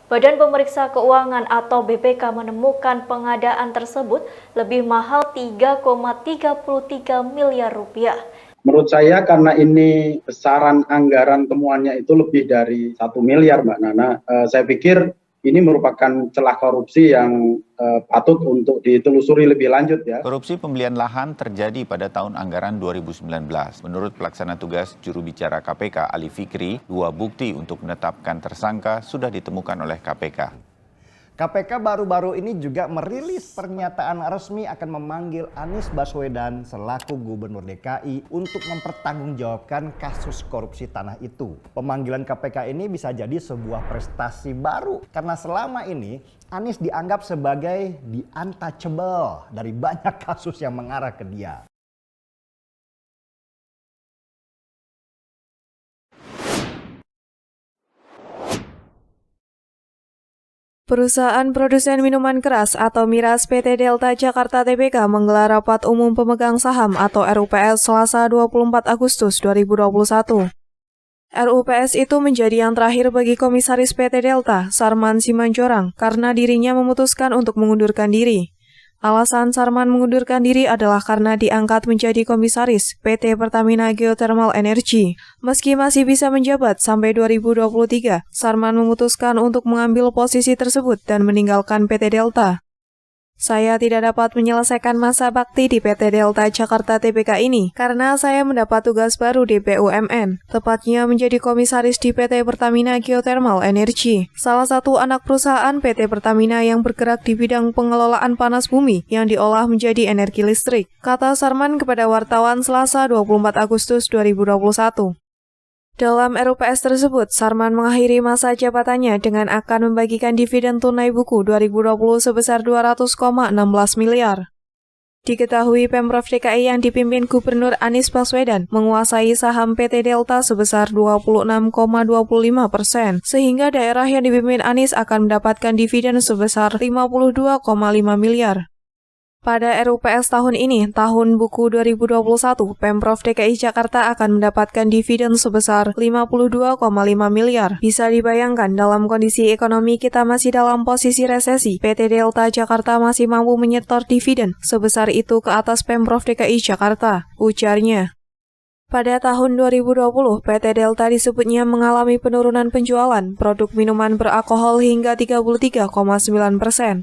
Badan Pemeriksa Keuangan atau BPK menemukan pengadaan tersebut lebih mahal 3,33 miliar rupiah. Menurut saya karena ini besaran anggaran temuannya itu lebih dari 1 miliar, Mbak Nana. Saya pikir ini merupakan celah korupsi yang patut untuk ditelusuri lebih lanjut ya. Korupsi pembelian lahan terjadi pada tahun anggaran 2019. Menurut pelaksana tugas juru bicara KPK Ali Fikri, 2 bukti untuk menetapkan tersangka sudah ditemukan oleh KPK. KPK baru-baru ini juga merilis pernyataan resmi akan memanggil Anies Baswedan selaku Gubernur DKI untuk mempertanggungjawabkan kasus korupsi tanah itu. Pemanggilan KPK ini bisa jadi sebuah prestasi baru karena selama ini Anies dianggap sebagai the untouchable dari banyak kasus yang mengarah ke dia. Perusahaan produsen minuman keras atau Miras PT Delta Jakarta Tbk menggelar rapat umum pemegang saham atau RUPS Selasa 24 Agustus 2021. RUPS itu menjadi yang terakhir bagi Komisaris PT Delta, Sarman Simanjorang, karena dirinya memutuskan untuk mengundurkan diri. Alasan Sarman mengundurkan diri adalah karena diangkat menjadi komisaris PT Pertamina Geothermal Energy. Meski masih bisa menjabat sampai 2023, Sarman memutuskan untuk mengambil posisi tersebut dan meninggalkan PT Delta. Saya tidak dapat menyelesaikan masa bakti di PT Delta Jakarta Tbk ini karena saya mendapat tugas baru di BUMN, tepatnya menjadi komisaris di PT Pertamina Geothermal Energy, salah satu anak perusahaan PT Pertamina yang bergerak di bidang pengelolaan panas bumi yang diolah menjadi energi listrik, kata Sarman kepada wartawan Selasa 24 Agustus 2021. Dalam RUPS tersebut, Sarman mengakhiri masa jabatannya dengan akan membagikan dividen tunai buku 2020 sebesar 200,16 miliar. Diketahui Pemprov DKI yang dipimpin Gubernur Anies Baswedan menguasai saham PT Delta sebesar 26,25%, sehingga daerah yang dipimpin Anies akan mendapatkan dividen sebesar 52,5 miliar. Pada RUPS tahun ini, tahun buku 2021, Pemprov DKI Jakarta akan mendapatkan dividen sebesar 52,5 miliar. Bisa dibayangkan dalam kondisi ekonomi kita masih dalam posisi resesi, PT Delta Jakarta masih mampu menyetor dividen sebesar itu ke atas Pemprov DKI Jakarta, ujarnya. Pada tahun 2020, PT Delta disebutnya mengalami penurunan penjualan produk minuman beralkohol hingga 33,9%.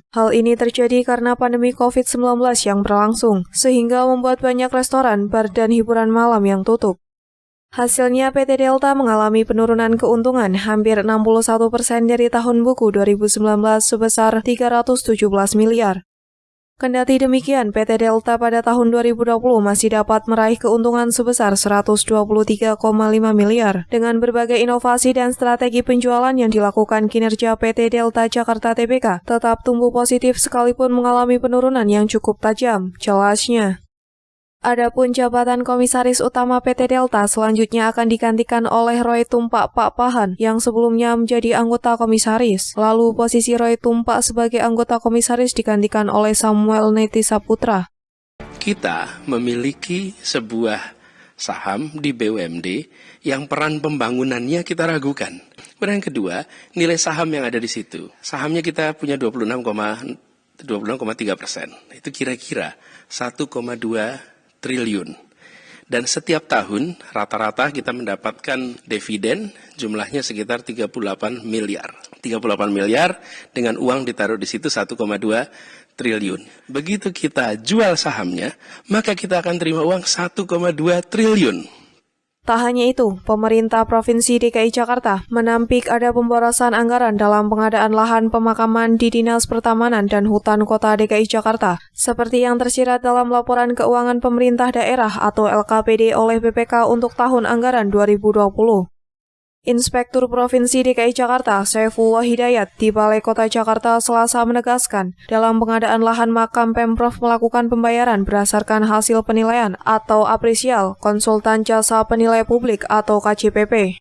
Hal ini terjadi karena pandemi COVID-19 yang berlangsung, sehingga membuat banyak restoran, bar, dan hiburan malam yang tutup. Hasilnya PT Delta mengalami penurunan keuntungan hampir 61% dari tahun buku 2019 sebesar 317 miliar. Kendati demikian, PT Delta pada tahun 2020 masih dapat meraih keuntungan sebesar 123,5 miliar. Dengan berbagai inovasi dan strategi penjualan yang dilakukan, kinerja PT Delta Jakarta Tbk tetap tumbuh positif sekalipun mengalami penurunan yang cukup tajam, jelasnya. Adapun jabatan Komisaris Utama PT Delta selanjutnya akan digantikan oleh Roy Tumpak Pak Pahan yang sebelumnya menjadi anggota komisaris. Lalu posisi Roy Tumpak sebagai anggota komisaris digantikan oleh Samuel Neti Saputra. Kita memiliki sebuah saham di BUMD yang peran pembangunannya kita ragukan. Kemudian yang kedua, nilai saham yang ada di situ. Sahamnya kita punya 26,3%. Itu kira-kira 1,2 triliun. Dan setiap tahun rata-rata kita mendapatkan dividen jumlahnya sekitar 38 miliar. 38 miliar dengan uang ditaruh di situ 1,2 triliun. Begitu kita jual sahamnya, maka kita akan terima uang 1,2 triliun. Tak hanya itu, pemerintah Provinsi DKI Jakarta menampik ada pemborosan anggaran dalam pengadaan lahan pemakaman di Dinas Pertamanan dan Hutan Kota DKI Jakarta, seperti yang tersirat dalam laporan keuangan pemerintah daerah atau LKPD oleh BPK untuk tahun anggaran 2020. Inspektur Provinsi DKI Jakarta, Saifullah Hidayat, di Balai Kota Jakarta Selasa menegaskan, dalam pengadaan lahan makam Pemprov melakukan pembayaran berdasarkan hasil penilaian atau apresial konsultan jasa penilai publik atau KJPP.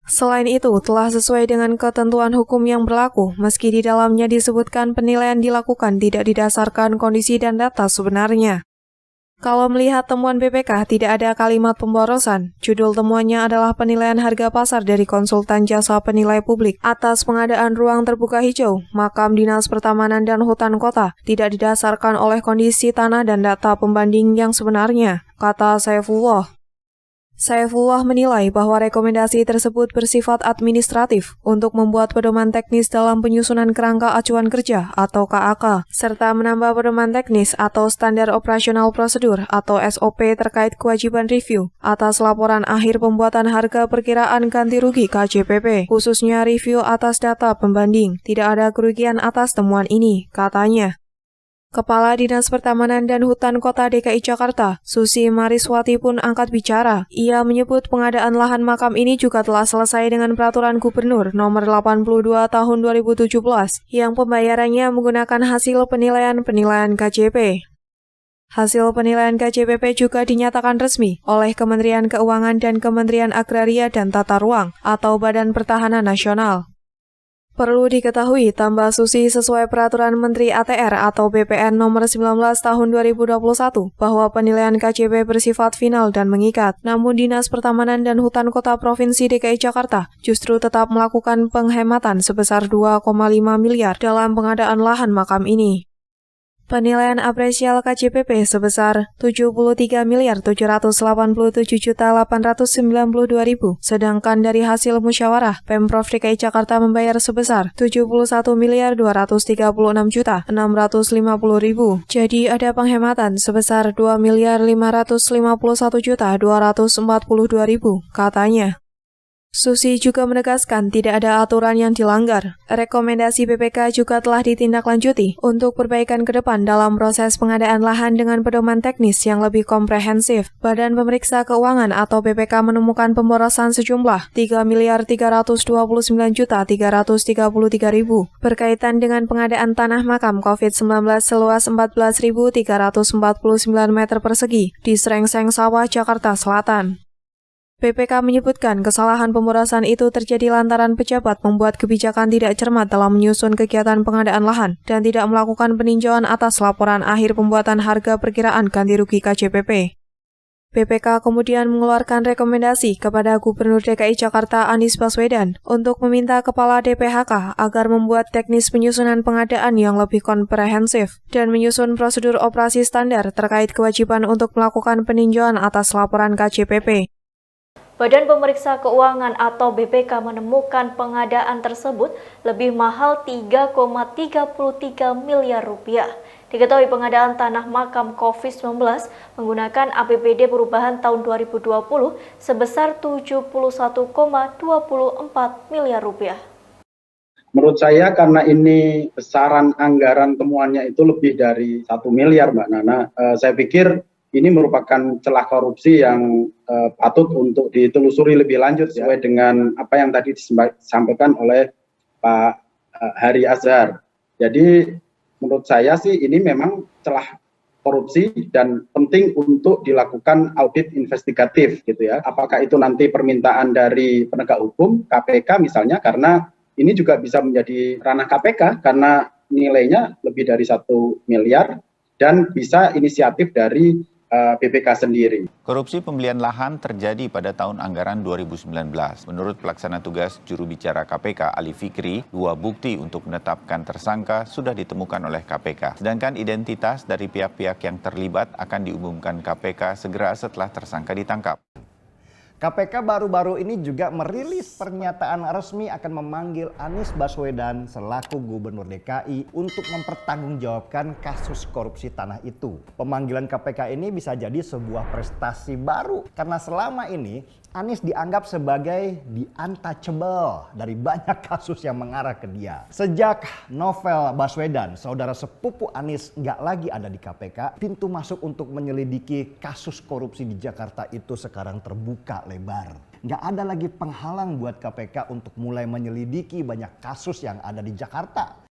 Selain itu, telah sesuai dengan ketentuan hukum yang berlaku, meski di dalamnya disebutkan penilaian dilakukan tidak didasarkan kondisi dan data sebenarnya. Kalau melihat temuan BPK tidak ada kalimat pemborosan, judul temuannya adalah penilaian harga pasar dari konsultan jasa penilai publik atas pengadaan ruang terbuka hijau, makam Dinas Pertamanan dan Hutan Kota, tidak didasarkan oleh kondisi tanah dan data pembanding yang sebenarnya, kata Saifullah. Saifullah menilai bahwa rekomendasi tersebut bersifat administratif untuk membuat pedoman teknis dalam penyusunan kerangka acuan kerja atau KAK, serta menambah pedoman teknis atau standar operasional prosedur atau SOP terkait kewajiban review atas laporan akhir pembuatan harga perkiraan ganti rugi KJPP, khususnya review atas data pembanding. Tidak ada kerugian atas temuan ini, katanya. Kepala Dinas Pertamanan dan Hutan Kota DKI Jakarta, Susi Mariswati pun angkat bicara. Ia menyebut pengadaan lahan makam ini juga telah selesai dengan Peraturan Gubernur Nomor 82 Tahun 2017 yang pembayarannya menggunakan hasil penilaian KJP. Hasil penilaian KJPP juga dinyatakan resmi oleh Kementerian Keuangan dan Kementerian Agraria dan Tata Ruang atau Badan Pertahanan Nasional. Perlu diketahui, tambah Susi sesuai Peraturan Menteri ATR atau BPN Nomor 19 Tahun 2021 bahwa penilaian KJP bersifat final dan mengikat. Namun Dinas Pertamanan dan Hutan Kota Provinsi DKI Jakarta justru tetap melakukan penghematan sebesar 2,5 miliar dalam pengadaan lahan makam ini. Penilaian apresial KJPP sebesar 73.787.892.000, sedangkan dari hasil musyawarah, Pemprov DKI Jakarta membayar sebesar 71.236.650.000. Jadi ada penghematan sebesar 2.551.242.000, katanya. Susi juga menegaskan tidak ada aturan yang dilanggar. Rekomendasi BPK juga telah ditindaklanjuti untuk perbaikan ke depan dalam proses pengadaan lahan dengan pedoman teknis yang lebih komprehensif. Badan Pemeriksa Keuangan atau BPK menemukan pemborosan sejumlah 3.329.333.000 berkaitan dengan pengadaan tanah makam COVID-19 seluas 14.349 meter persegi di Srengseng Sawah, Jakarta Selatan. BPK menyebutkan kesalahan pemborosan itu terjadi lantaran pejabat membuat kebijakan tidak cermat dalam menyusun kegiatan pengadaan lahan dan tidak melakukan peninjauan atas laporan akhir pembuatan harga perkiraan ganti rugi KJPP. BPK kemudian mengeluarkan rekomendasi kepada Gubernur DKI Jakarta Anies Baswedan untuk meminta Kepala DPHK agar membuat teknis penyusunan pengadaan yang lebih komprehensif dan menyusun prosedur operasi standar terkait kewajiban untuk melakukan peninjauan atas laporan KJPP. Badan Pemeriksa Keuangan atau BPK menemukan pengadaan tersebut lebih mahal 3,33 miliar rupiah. Diketahui pengadaan tanah makam COVID-19 menggunakan APBD perubahan tahun 2020 sebesar 71,24 miliar rupiah. Menurut saya karena ini besaran anggaran temuannya itu lebih dari 1 miliar, Mbak Nana, saya pikir ini merupakan celah korupsi yang patut untuk ditelusuri lebih lanjut sesuai dengan apa yang tadi disampaikan oleh Pak Hari Azhar. Jadi menurut saya sih ini memang celah korupsi dan penting untuk dilakukan audit investigatif gitu ya. Apakah itu nanti permintaan dari penegak hukum, KPK misalnya, karena ini juga bisa menjadi ranah KPK karena nilainya lebih dari 1 miliar dan bisa inisiatif dari BPK sendiri. Korupsi pembelian lahan terjadi pada tahun anggaran 2019. Menurut pelaksana tugas juru bicara KPK Ali Fikri, 2 bukti untuk menetapkan tersangka sudah ditemukan oleh KPK. Sedangkan identitas dari pihak-pihak yang terlibat akan diumumkan KPK segera setelah tersangka ditangkap. KPK baru-baru ini juga merilis pernyataan resmi akan memanggil Anies Baswedan selaku Gubernur DKI untuk mempertanggungjawabkan kasus korupsi tanah itu. Pemanggilan KPK ini bisa jadi sebuah prestasi baru karena selama ini Anies dianggap sebagai the untouchable dari banyak kasus yang mengarah ke dia. Sejak Novel Baswedan, saudara sepupu Anies, nggak lagi ada di KPK, pintu masuk untuk menyelidiki kasus korupsi di Jakarta itu sekarang terbuka lebar. Nggak ada lagi penghalang buat KPK untuk mulai menyelidiki banyak kasus yang ada di Jakarta.